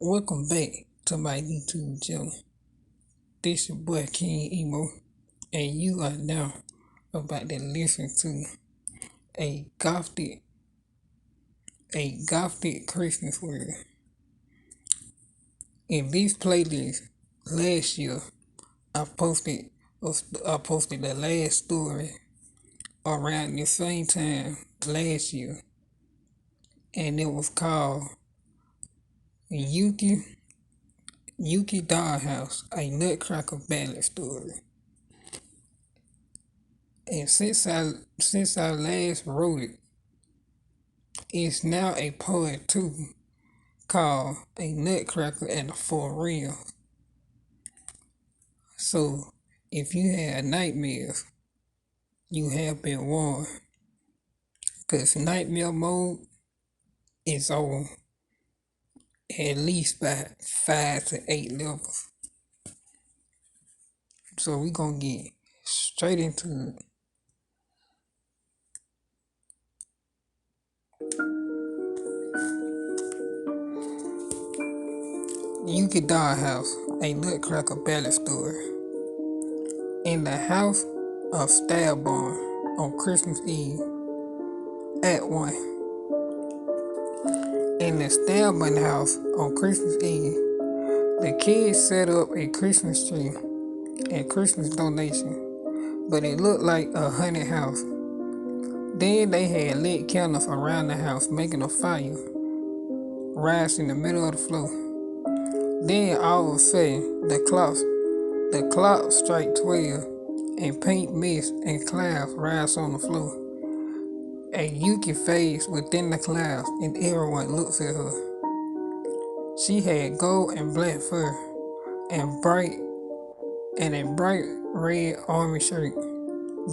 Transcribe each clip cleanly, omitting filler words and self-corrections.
Welcome back to my YouTube channel. This your boy King Emo, and you are now about to listen to a gothic, Christmas word. In this playlist, last year I posted I posted the last story around the same time last year, and it was called Yuki Dollhouse, a nutcracker ballet story. And since I last wrote it, it's now a part two called A Nutcracker and the Four Realms. So if you had nightmares, you have been warned. Cause nightmare mode is on at least by 5 to 8 levels. So we gonna get straight into it. Yuki Dollhouse, a nutcracker ballet story. In the house of Starborn on Christmas Eve at 1. In the Starborn house on Christmas Eve, the kids set up a Christmas tree and Christmas donation, but it looked like a haunted house. Then they had lit candles around the house, making a fire rise in the middle of the floor. Then all of a sudden, the clock strike 12, and pink mist and clouds rise on the floor. A Yuki fades within the clouds, and everyone looks at her. She had gold and black fur and a bright red army shirt.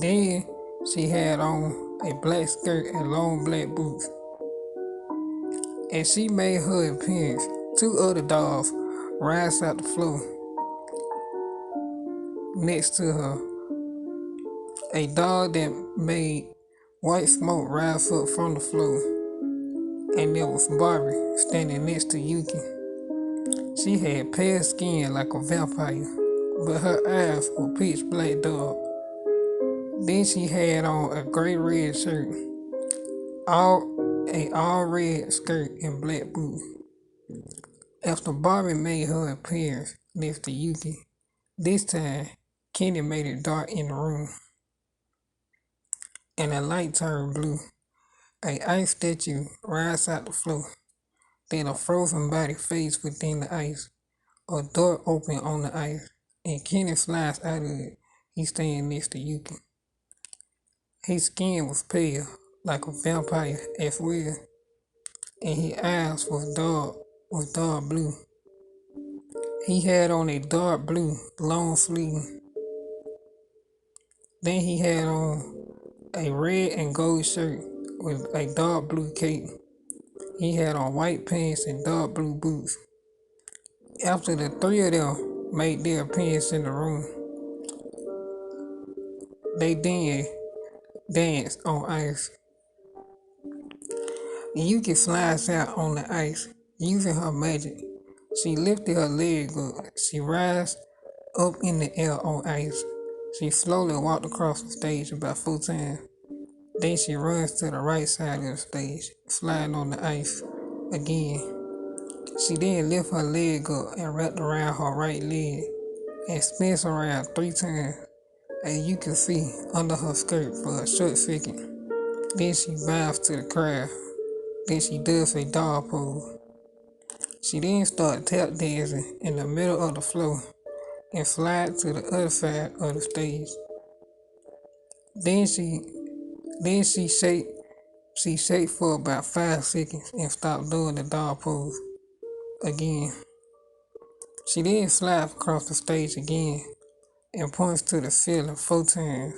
Then she had on a black skirt and long black boots. As she made her appearance, two other dolls rise out the floor next to her. A doll that made white smoke rise up from the floor, and there was Barbie standing next to Yuki. She had pale skin like a vampire, but her eyes were pitch black dark. Then she had on a gray red shirt, all red skirt and black boots. After Barbie made her appearance next to Yuki, this time Kenny made it dark in the room, and the light turned blue. A ice statue rises out the floor, then a frozen body fades within the ice. A door opens on the ice, and Kenny slides out of it. He's standing next to Yuki. His skin was pale, like a vampire as well, and his eyes was dark blue. He had on a dark blue long sleeve. Then he had on a red and gold shirt with a dark blue cape. He had on white pants and dark blue boots. After the three of them made their appearance in the room, they then danced on ice. Yuki slides out on the ice using her magic. She lifted her leg up. She rised up in the air on ice. She slowly walked across the stage about 4 times. Then she runs to the right side of the stage, sliding on the ice again. She then lifts her leg up and wrapped around her right leg and spins around 3 times, as you can see under her skirt for a short second. Then she bows to the crowd. Then she does a dog pose. She then starts tap dancing in the middle of the floor and slides to the other side of the stage. Then she shake for about 5 seconds and stop doing the dog pose again. She then slides across the stage again and points to the ceiling 4 times.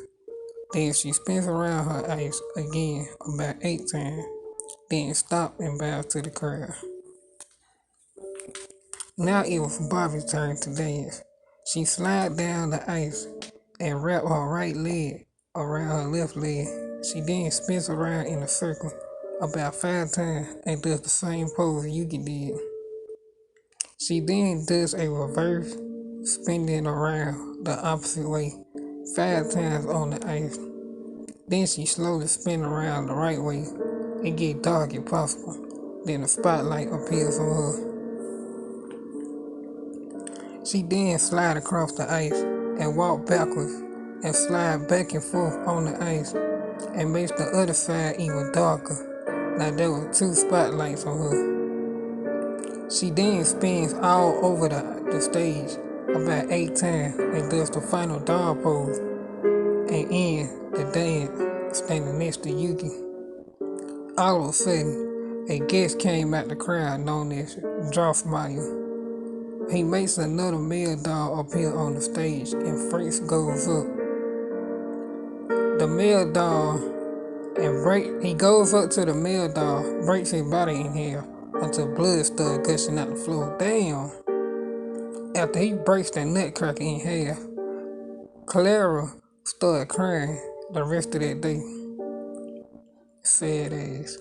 Then she spins around her ice again about 8 times. Then stop and bows to the crowd. Now it was Barbie's turn to dance. She slides down the ice and wraps her right leg around her left leg. She then spins around in a circle about 5 times and does the same pose Yuki did. She then does a reverse, spinning around the opposite way 5 times on the ice. Then she slowly spins around the right way. It gets dark if possible. Then a spotlight appears on her. She then slides across the ice and walks backwards and slides back and forth on the ice and makes the other side even darker. Now there were 2 spotlights on her. She then spins all over the stage about 8 times and does the final dog pose and ends the dance standing next to Yuki. All of a sudden, a guest came out the crowd known as Drossmeyer. He makes another male doll appear on the stage and Fritz goes up. The male doll he goes up to the male doll, breaks his body in half until blood starts gushing out the floor. Damn! After he breaks the nutcracker in half, Clara started crying the rest of that day. Sad ass.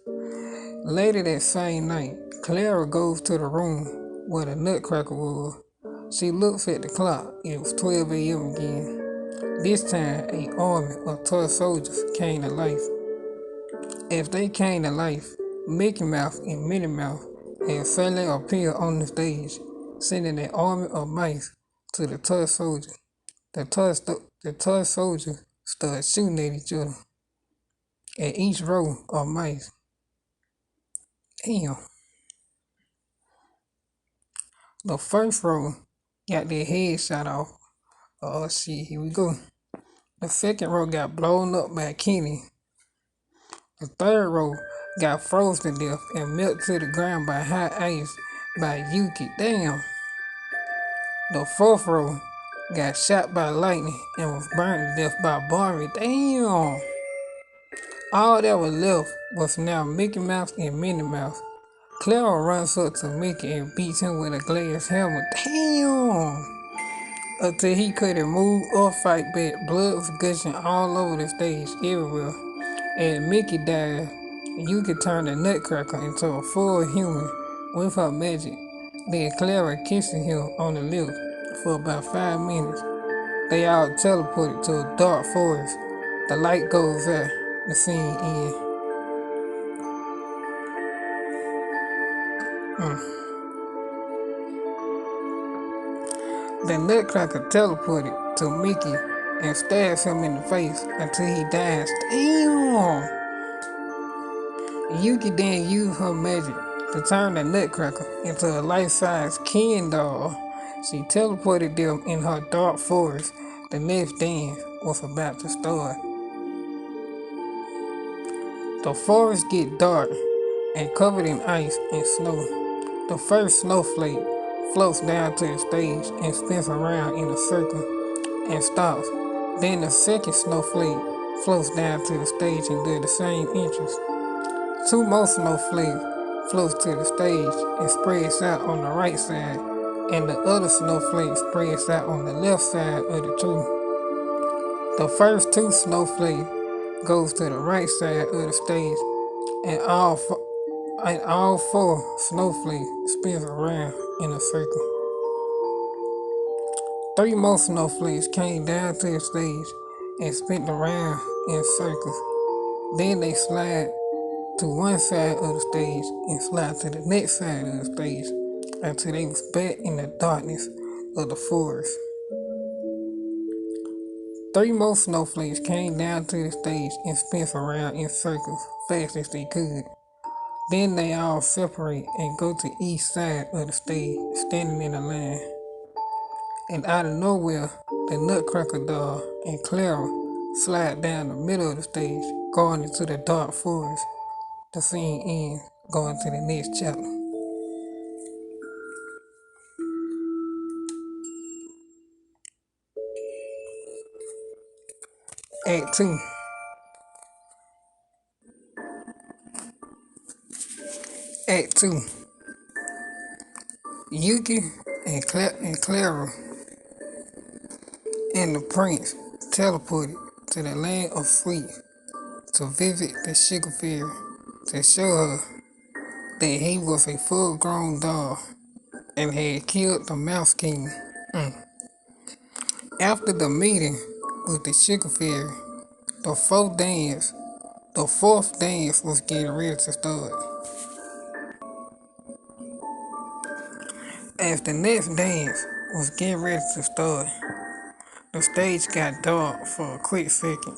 Later that same night, Clara goes to the room where the nutcracker was. She looks at the clock. It was 12 a.m. again. This time, an army of toy soldiers came to life. As they came to life, Mickey Mouse and Minnie Mouse had suddenly appeared on the stage, sending an army of mice to the toy soldiers. The toy soldiers started shooting at each other. At each row of mice. Damn. The first row got their head shot off. Oh shit, here we go. The second row got blown up by Kenny. The third row got frozen to death and melted to the ground by hot ice by Yuki. Damn. The fourth row got shot by lightning and was burned to death by Barbie. Damn. All that was left was now Mickey Mouse and Minnie Mouse. Clara runs up to Mickey and beats him with a glass hammer. Damn! Until he couldn't move or fight back. Blood was gushing all over the stage, everywhere. And Mickey died. Yuki turned the nutcracker into a full human with her magic. Then Clara kissing him on the lips for about 5 minutes. They all teleported to a dark forest. The light goes out. The scene ends. The nutcracker teleported to Mickey and stabs him in the face until he dies. Damn! Yuki then used her magic to turn the nutcracker into a life-size Ken doll. She teleported them in her dark forest. The next dance was about to start. The forest gets dark and covered in ice and snow. The first snowflake floats down to the stage and spins around in a circle and stops. Then the second snowflake floats down to the stage and does the same entrance. 2 more snowflakes floats to the stage and spreads out on the right side, and the other snowflake spreads out on the left side of the tree. The first 2 snowflakes goes to the right side of the stage, and all 4 snowflakes spins around in a circle. 3 more snowflakes came down to the stage and spin around in circles. Then they slide to one side of the stage and slide to the next side of the stage until they was back in the darkness of the forest. 3 more snowflakes came down to the stage and spin around in circles fast as they could. Then they all separate and go to each side of the stage, standing in a line. And out of nowhere, the Nutcracker doll and Clara slide down the middle of the stage, going into the dark forest. The scene ends, going to the next chapter. Act 2. Act 2. Yuki and Clara and the prince teleported to the land of sweets to visit the sugar fairy to show her that he was a full-grown doll. and had killed the Mouse King. After the meeting with the Sugar Fairy, the the fourth dance was getting ready to start. As the next dance was getting ready to start, the stage got dark for a quick second,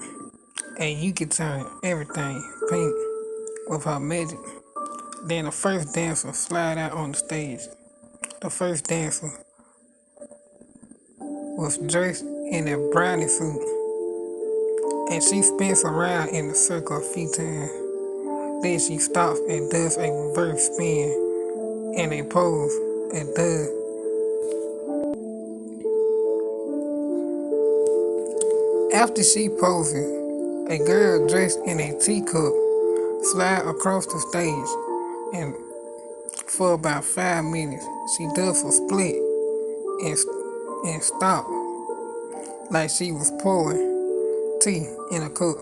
and Yuki turned everything pink with her magic. Then the first dancer slid out on the stage. The first dancer was dressed in a brownie suit, and she spins around in the circle a few times. Then she stops and does a reverse spin and a pose and does. After she poses, a girl dressed in a teacup slide across the stage, and for about 5 minutes, she does a split and, and stop like she was pouring tea in a cup.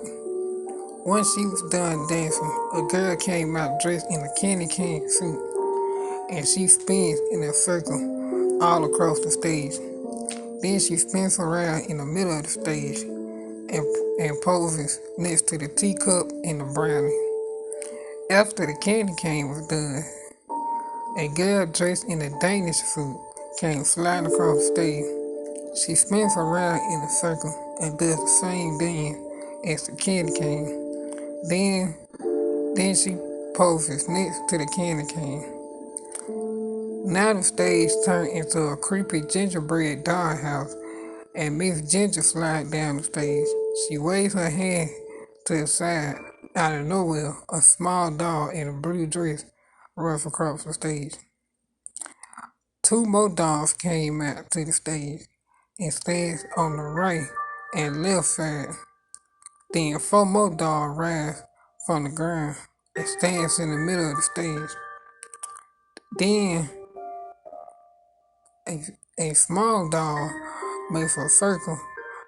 Once she was done dancing, a girl came out dressed in a candy cane suit, and she spins in a circle all across the stage. Then she spins around in the middle of the stage and poses next to the teacup and the brownie. After the candy cane was done, a girl dressed in a Danish suit came sliding across the stage. She spins around in a circle and does the same dance as the candy cane. Then she poses next to the candy cane. Now the stage turned into a creepy gingerbread dollhouse, and Miss Ginger slides down the stage. She waves her hand to the side. Out of nowhere, a small doll in a blue dress runs across the stage. Two more dolls came out to the stage and stands on the right and left side. Then four more dolls rise from the ground and stands in the middle of the stage. Then a, a small doll makes a circle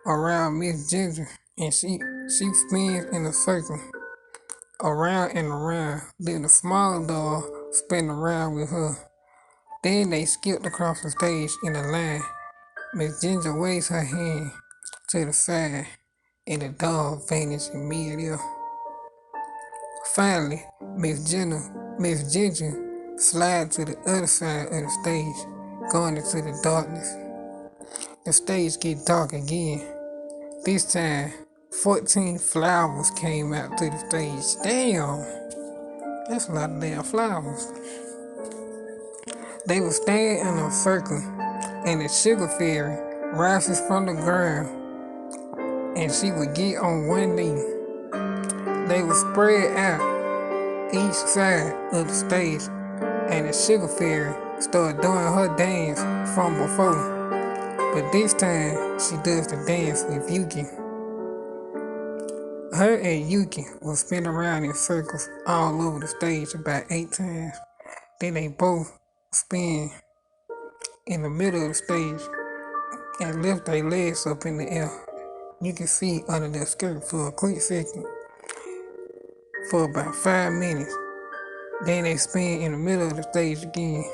around Miss Ginger, and she spins in a circle around and around. Then the small doll spin around with her. Then they skipped across the stage in a line. Miss Ginger waves her hand to the side, and the doll vanishes in midair. Finally, Miss Ginger slides to the other side of the stage, going into the darkness. The stage gets dark again. This time, 14 flowers came out to the stage. Damn, that's a lot of damn flowers. They were standing in a circle, and the sugar fairy rises from the ground, and she would get on one knee. They would spread out each side of the stage, and the sugar fairy started doing her dance from before. But this time, she does the dance with Yuki. Her and Yuki will spin around in circles all over the stage about 8 times. Then they both spin in the middle of the stage and lift their legs up in the air. You can see under their skirt for a quick second for about 5 minutes. Then they spin in the middle of the stage again.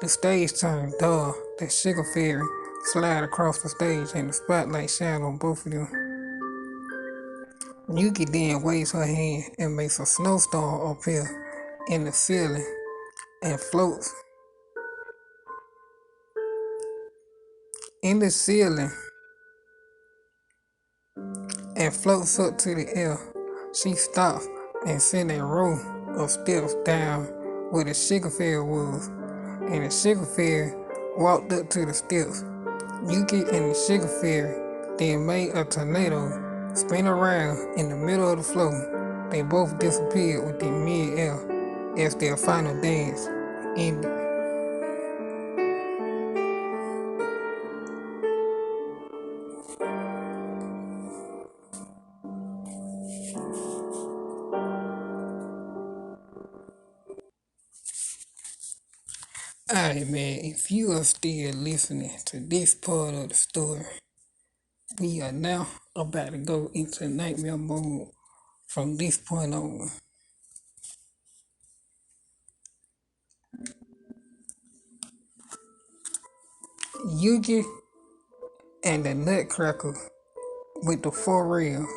The stage turns dark. The sugar fairy slide across the stage and the spotlight shines on both of them. Yuki then waves her hand and makes a snowstorm appear in the ceiling and floats in the ceiling and floats up to the air. She stops and sends a row of steps down where the sugar fairy was, and the sugar fairy walked up to the steps. Yuki and the sugar fairy then made a tornado spin around in the middle of the floor. They both disappeared within mid-air as their final dance ended. Alright, man, if you are still listening to this part of the story, we are now about to go into nightmare mode from this point on. Yuki and the nutcracker with the 4 rails.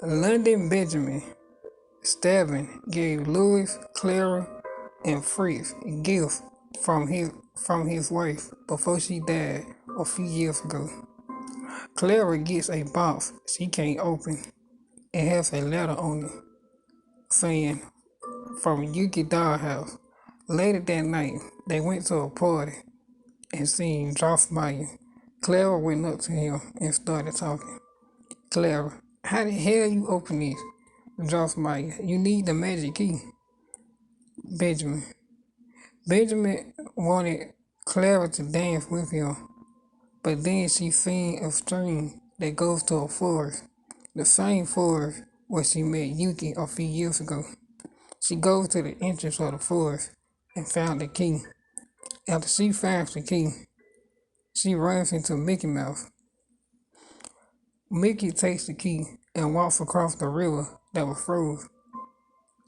London Benjamin Stabbing gave Louis, Clara, and Fritz a gift from his wife before she died a few years ago. Clara gets a box she can't open. It has a letter on it saying from Yuki dollhouse. Later that night, they went to a party and seen Drossmeyer. Clara went up to him and started talking. Clara, how the hell you open this? Drossmeyer, you need the magic key. Benjamin. Benjamin wanted Clara to dance with him, but then she seen a stream that goes to a forest, the same forest where she met Yuki a few years ago. She goes to the entrance of the forest and found the key. After she finds the key, she runs into Mickey Mouse. Mickey takes the key and walks across the river that was froze.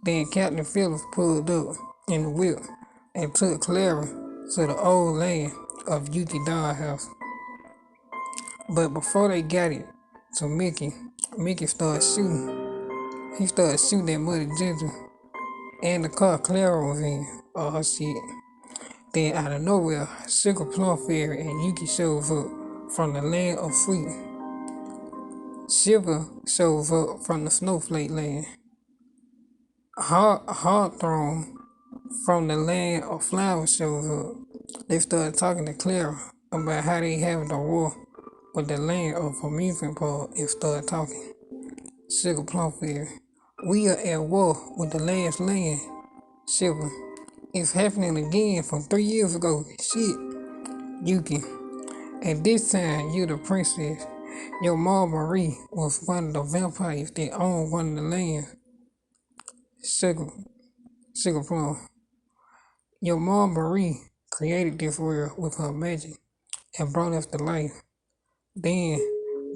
Then Captain Phillips pulled up in the whip and took Clara to the old land of Yuki dollhouse. But before they got it to Mickey, Mickey started shooting. He started shooting at Muddy Ginger and the car Clara was in. Oh shit. Then out of nowhere, Sugar Plum Fairy and Yuki shows up from the land of fruit. Sugar shows up from the Snowflake land. Hawthorne from the land of flowers shows up. They started talking to Clara about how they having a war with the land of amusement park and started talking. Sugar Plum Fairy. We are at war with the last land. Sugar. It's happening again from 3 years ago. Shit. Yuki. At this time, you're the princess. Your mom Marie was one of the vampires that owned one of the lands. Sugar. Sugar Plum. Your mom Marie created this world with her magic and brought us to life. Then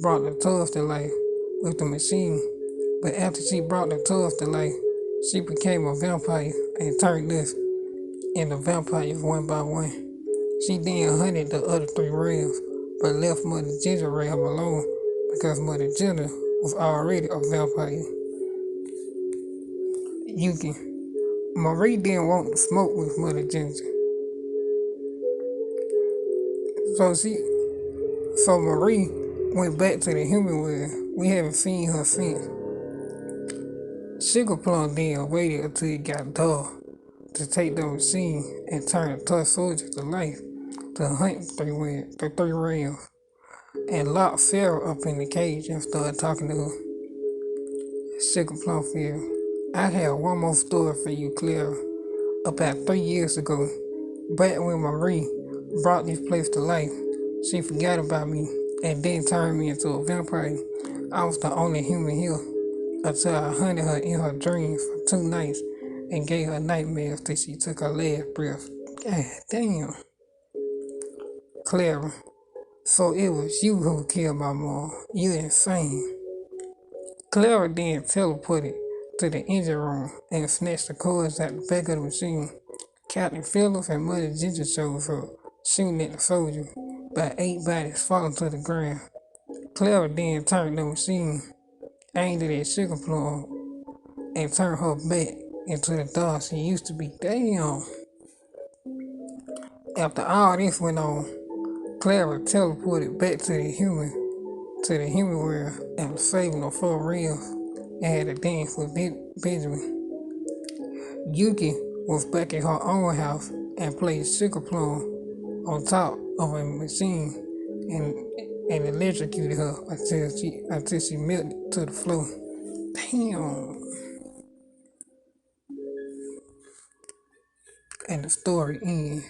brought the toys to life with the machine. But after she brought the toys to life, she became a vampire and turned us into vampires one by one. She then hunted the other 3 rams, but left Mother Ginger Ram alone because Mother Ginger was already a vampire. Yuki. Marie didn't want to smoke with Mother Ginger. So she so Marie went back to the human world. We haven't seen her since. Sugar Plum then waited until it got dark to take the machine and turn the toy soldier to life to hunt the 3 rams and lock Sarah up in the cage and started talking to her. Sugar Plum Fairy. I have one more story for you, Clara. About 3 years ago, back when Marie brought this place to life, she forgot about me and then turned me into a vampire. I was the only human here until I hunted her in her dreams for 2 nights and gave her nightmares till she took her last breath. God damn. Clara. So it was you who killed my mom. You insane. Clara then teleported to the engine room and snatched the cords out the back of the machine. Captain Phillips and Mother Ginger shows up, shooting at the soldier, but 8 bodies falling to the ground. Clara then turned the machine, aimed it at Sugar Plum, and turned her back into the dog she used to be. Damn. After all this went on, Clara teleported back to the human world after saving the 4 rams and had a dance with Benjamin. Yuki was back at her own house and placed Sugar Plum on top of a machine and electrocuted her until she melted to the floor. Damn. And the story ends.